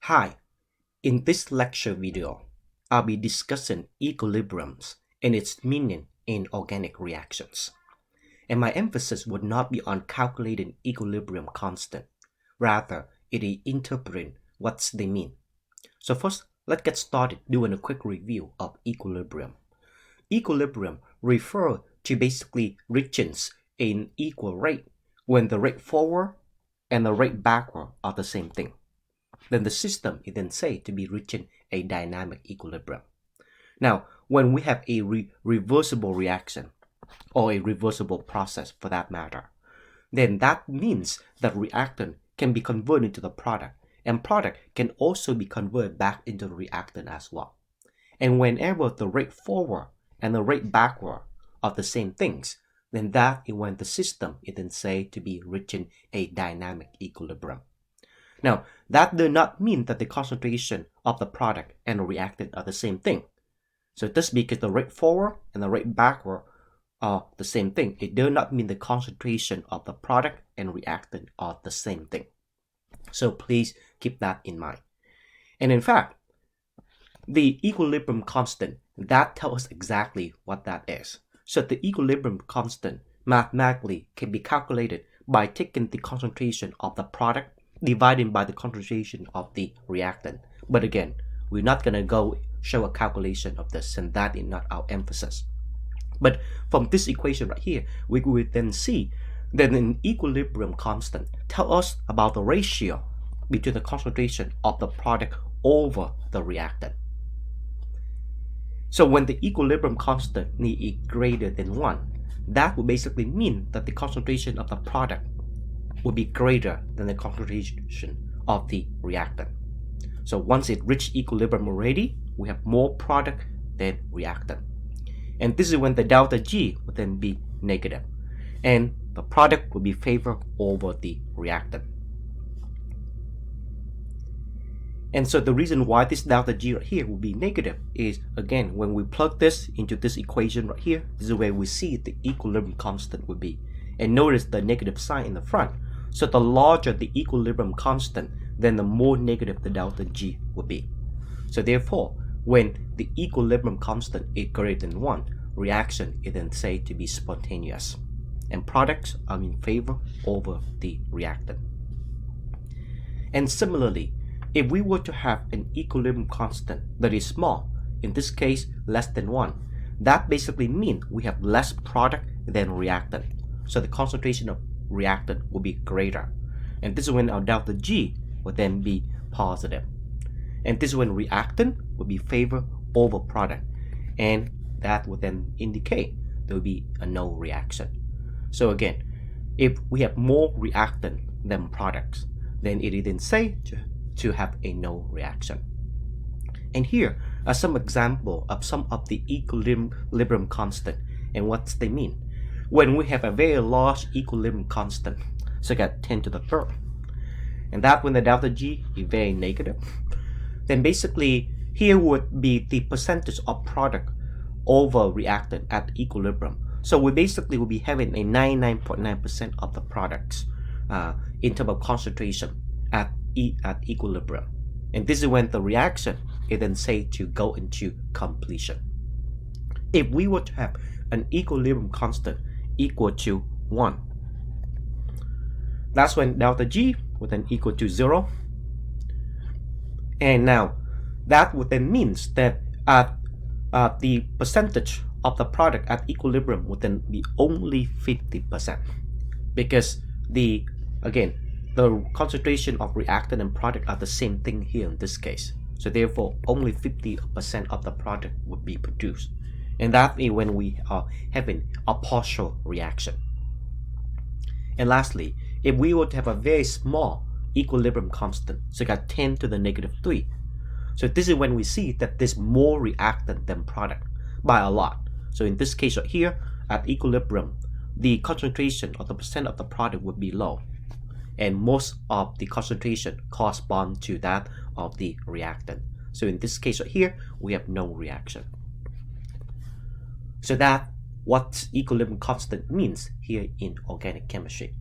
Hi, in this lecture video, I'll be discussing equilibriums and its meaning in organic reactions. And my emphasis would not be on calculating equilibrium constant, rather it is interpreting what they mean. So first, let's get started doing a quick review of equilibrium. Equilibrium refers to basically regions in equal rate when the rate forward and the rate backward are the same thing. Then the system is then said to be reaching a dynamic equilibrium. Now, when we have a reversible reaction, or a reversible process for that matter, then that means that reactant can be converted into the product, and product can also be converted back into the reactant as well. And whenever the rate forward and the rate backward are the same things, then that is when the system is then said to be reaching a dynamic equilibrium. Now, that does not mean that the concentration of the product and the reactant are the same thing. So just because the rate forward and the rate backward are the same thing, it does not mean the concentration of the product and reactant are the same thing. So please keep that in mind. And in fact, the equilibrium constant, that tells us exactly what that is. So the equilibrium constant mathematically can be calculated by taking the concentration of the product divided by the concentration of the reactant. But again, we're not going to go show a calculation of this, and that is not our emphasis. But from this equation right here, we will then see that an equilibrium constant tells us about the ratio between the concentration of the product over the reactant. So when the equilibrium constant is greater than 1, that would basically mean that the concentration of the product will be greater than the concentration of the reactant. So once it reaches equilibrium already, we have more product than reactant. And this is when the delta G will then be negative, and the product will be favored over the reactant. And so the reason why this delta G right here will be negative is, again, when we plug this into this equation right here, this is where we see the equilibrium constant will be. And notice the negative sign in the front. So the larger the equilibrium constant, then the more negative the delta G will be. So therefore, when the equilibrium constant is greater than 1, reaction is then said to be spontaneous, and products are in favor over the reactant. And similarly, if we were to have an equilibrium constant that is small, in this case less than 1, that basically means we have less product than reactant. So the concentration of reactant will be greater. And this is when our delta G will then be positive. And this is when reactant will be favored over product. And that will then indicate there will be a no reaction. So again, if we have more reactant than products, then it is then said to have a no reaction. And here are some examples of some of the equilibrium constant and what they mean. When we have a very large equilibrium constant, so get 10 to the third, and that when the delta G is very negative, then basically here would be the percentage of product over reactant at equilibrium. So we basically will be having a 99.9% of the products in terms of concentration at equilibrium. And this is when the reaction is then said to go into completion. If we were to have an equilibrium constant equal to 1, that's when delta G would then equal to 0. And now that would then means that the percentage of the product at equilibrium would then be only 50%, because the concentration of reactant and product are the same thing here in this case. So therefore, only 50% of the product would be produced. And that is when we are having a partial reaction. And lastly, if we were to have a very small equilibrium constant, so got 10 to the negative 3. So this is when we see that there's more reactant than product by a lot. So in this case right here, at equilibrium, the concentration or the percent of the product would be low, and most of the concentration correspond to that of the reactant. So in this case right here, we have no reaction. So that what equilibrium constant means here in organic chemistry.